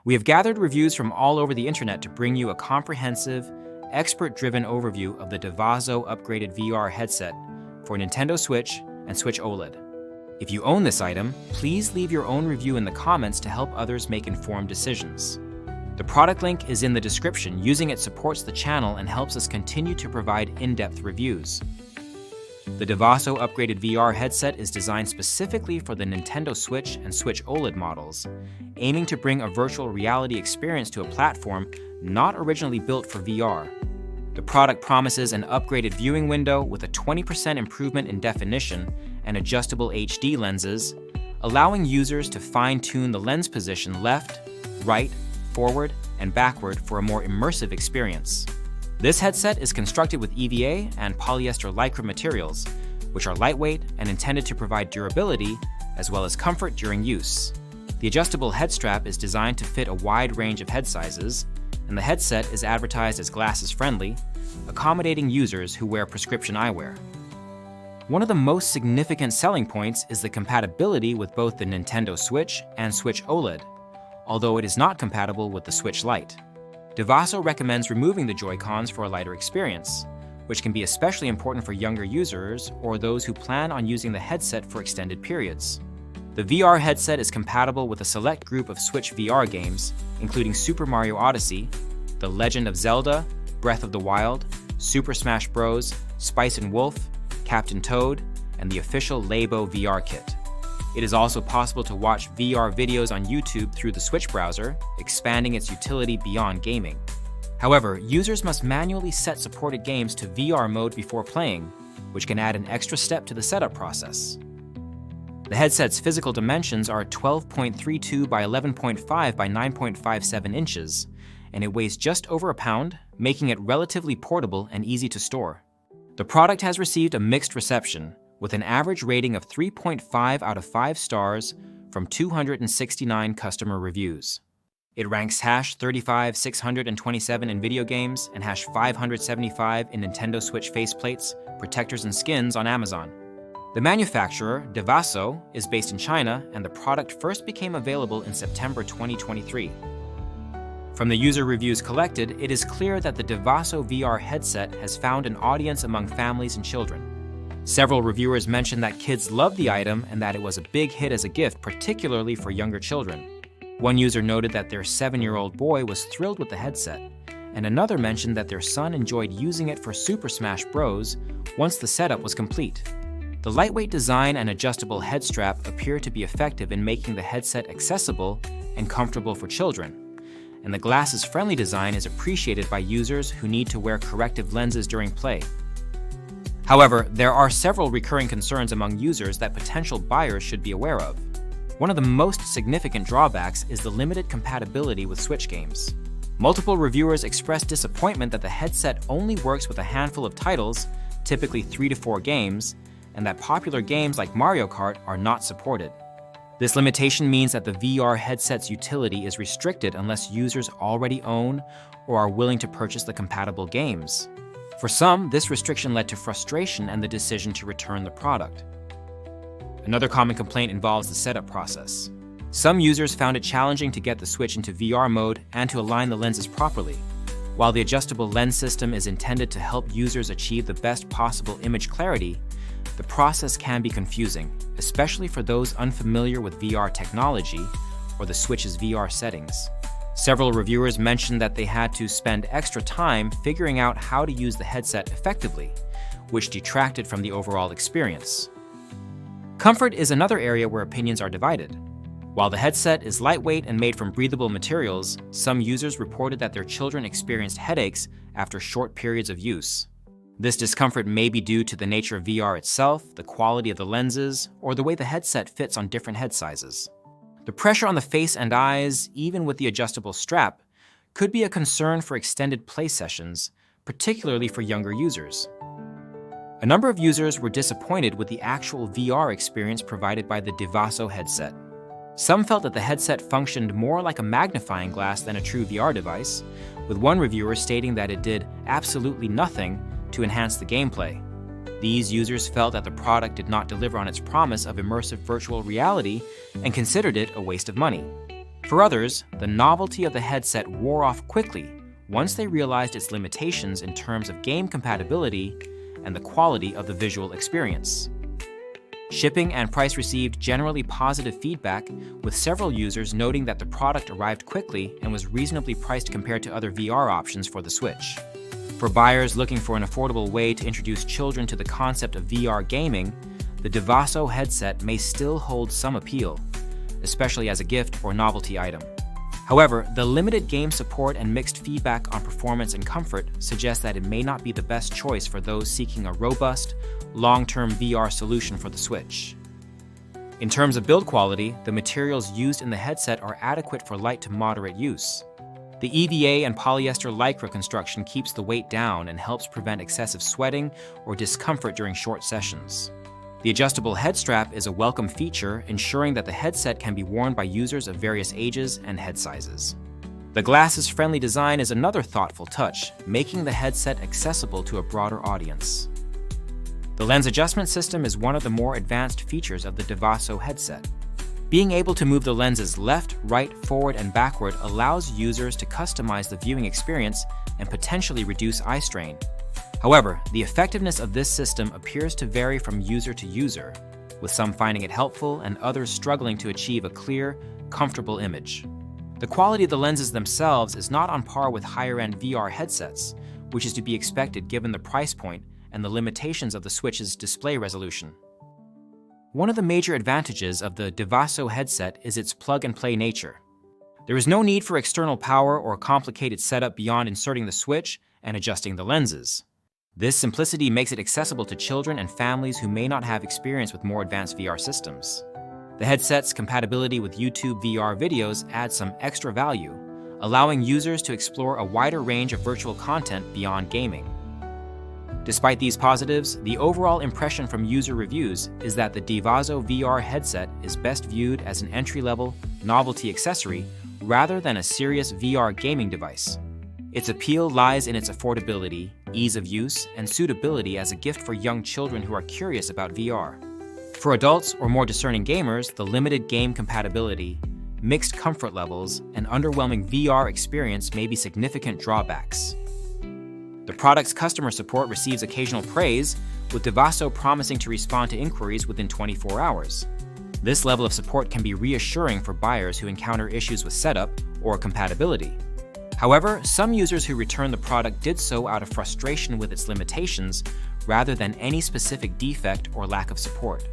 We have gathered reviews from all over the internet to bring you a comprehensive, expert-driven overview of the DEVASO upgraded VR headset for Nintendo Switch and Switch OLED. If you own this item, please leave your own review in the comments to help others make informed decisions. The product link is in the description. Using it supports the channel and helps us continue to provide in-depth reviews. The DEVASO upgraded VR headset is designed specifically for the Nintendo Switch and Switch OLED models, aiming to bring a virtual reality experience to a platform not originally built for VR. The product promises an upgraded viewing window with a 20% improvement in definition and adjustable HD lenses, allowing users to fine-tune the lens position left, right, forward, and backward for a more immersive experience. This headset is constructed with EVA and polyester lycra materials, which are lightweight and intended to provide durability as well as comfort during use. The adjustable head strap is designed to fit a wide range of head sizes, and the headset is advertised as glasses-friendly, accommodating users who wear prescription eyewear. One of the most significant selling points is the compatibility with both the Nintendo Switch and Switch OLED, although it is not compatible with the Switch Lite. DEVASO recommends removing the Joy-Cons for a lighter experience, which can be especially important for younger users or those who plan on using the headset for extended periods. The VR headset is compatible with a select group of Switch VR games, including Super Mario Odyssey, The Legend of Zelda, Breath of the Wild, Super Smash Bros., Spice and Wolf, Captain Toad, and the official Labo VR kit. It is also possible to watch VR videos on YouTube through the Switch browser, expanding its utility beyond gaming. However, users must manually set supported games to VR mode before playing, which can add an extra step to the setup process. The headset's physical dimensions are 12.32 by 11.5 by 9.57 inches, and it weighs just over a pound, making it relatively portable and easy to store. The product has received a mixed reception, with an average rating of 3.5 out of 5 stars from 269 customer reviews. It ranks #35627 in video games and #575 in Nintendo Switch faceplates, protectors, and skins on Amazon. The manufacturer, DEVASO, is based in China, and the product first became available in September 2023. From the user reviews collected, it is clear that the DEVASO VR headset has found an audience among families and children. Several reviewers mentioned that kids loved the item and that it was a big hit as a gift, particularly for younger children. One user noted that their 7-year-old boy was thrilled with the headset, and another mentioned that their son enjoyed using it for Super Smash Bros. Once the setup was complete. The lightweight design and adjustable head strap appear to be effective in making the headset accessible and comfortable for children, and the glasses-friendly design is appreciated by users who need to wear corrective lenses during play. However, there are several recurring concerns among users that potential buyers should be aware of. One of the most significant drawbacks is the limited compatibility with Switch games. Multiple reviewers expressed disappointment that the headset only works with a handful of titles, typically 3 to 4 games, and that popular games like Mario Kart are not supported. This limitation means that the VR headset's utility is restricted unless users already own or are willing to purchase the compatible games. For some, this restriction led to frustration and the decision to return the product. Another common complaint involves the setup process. Some users found it challenging to get the Switch into VR mode and to align the lenses properly. While the adjustable lens system is intended to help users achieve the best possible image clarity, the process can be confusing, especially for those unfamiliar with VR technology or the Switch's VR settings. Several reviewers mentioned that they had to spend extra time figuring out how to use the headset effectively, which detracted from the overall experience. Comfort is another area where opinions are divided. While the headset is lightweight and made from breathable materials, some users reported that their children experienced headaches after short periods of use. This discomfort may be due to the nature of VR itself, the quality of the lenses, or the way the headset fits on different head sizes. The pressure on the face and eyes, even with the adjustable strap, could be a concern for extended play sessions, particularly for younger users. A number of users were disappointed with the actual VR experience provided by the DEVASO headset. Some felt that the headset functioned more like a magnifying glass than a true VR device, with one reviewer stating that it did absolutely nothing to enhance the gameplay. These users felt that the product did not deliver on its promise of immersive virtual reality and considered it a waste of money. For others, the novelty of the headset wore off quickly once they realized its limitations in terms of game compatibility and the quality of the visual experience. Shipping and price received generally positive feedback, with several users noting that the product arrived quickly and was reasonably priced compared to other VR options for the Switch. For buyers looking for an affordable way to introduce children to the concept of VR gaming, the DEVASO headset may still hold some appeal, especially as a gift or novelty item. However, the limited game support and mixed feedback on performance and comfort suggest that it may not be the best choice for those seeking a robust, long-term VR solution for the Switch. In terms of build quality, the materials used in the headset are adequate for light to moderate use. The EVA and polyester lycra construction keeps the weight down and helps prevent excessive sweating or discomfort during short sessions. The adjustable head strap is a welcome feature, ensuring that the headset can be worn by users of various ages and head sizes. The glasses-friendly design is another thoughtful touch, making the headset accessible to a broader audience. The lens adjustment system is one of the more advanced features of the DEVASO headset. Being able to move the lenses left, right, forward, and backward allows users to customize the viewing experience and potentially reduce eye strain. However, the effectiveness of this system appears to vary from user to user, with some finding it helpful and others struggling to achieve a clear, comfortable image. The quality of the lenses themselves is not on par with higher-end VR headsets, which is to be expected given the price point and the limitations of the Switch's display resolution. One of the major advantages of the DEVASO headset is its plug-and-play nature. There is no need for external power or complicated setup beyond inserting the Switch and adjusting the lenses. This simplicity makes it accessible to children and families who may not have experience with more advanced VR systems. The headset's compatibility with YouTube VR videos adds some extra value, allowing users to explore a wider range of virtual content beyond gaming. Despite these positives, the overall impression from user reviews is that the DEVASO VR headset is best viewed as an entry-level, novelty accessory rather than a serious VR gaming device. Its appeal lies in its affordability, ease of use, and suitability as a gift for young children who are curious about VR. For adults or more discerning gamers, the limited game compatibility, mixed comfort levels, and underwhelming VR experience may be significant drawbacks. The product's customer support receives occasional praise, with DEVASO promising to respond to inquiries within 24 hours. This level of support can be reassuring for buyers who encounter issues with setup or compatibility. However, some users who returned the product did so out of frustration with its limitations rather than any specific defect or lack of support.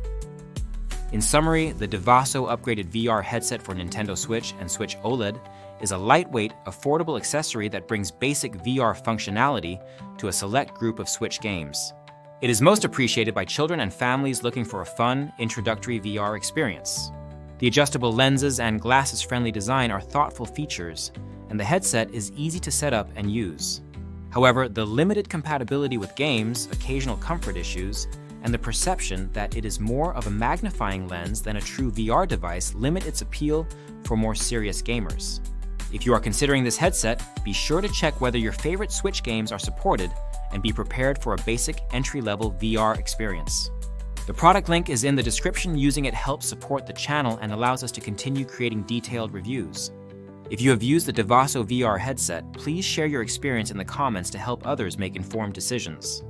In summary, the DEVASO upgraded VR headset for Nintendo Switch and Switch OLED is a lightweight, affordable accessory that brings basic VR functionality to a select group of Switch games. It is most appreciated by children and families looking for a fun, introductory VR experience. The adjustable lenses and glasses-friendly design are thoughtful features, and the headset is easy to set up and use. However, the limited compatibility with games, occasional comfort issues, and the perception that it is more of a magnifying lens than a true VR device limit its appeal for more serious gamers. If you are considering this headset, be sure to check whether your favorite Switch games are supported and be prepared for a basic entry-level VR experience. The product link is in the description. Using it helps support the channel and allows us to continue creating detailed reviews. If you have used the DEVASO VR headset, please share your experience in the comments to help others make informed decisions.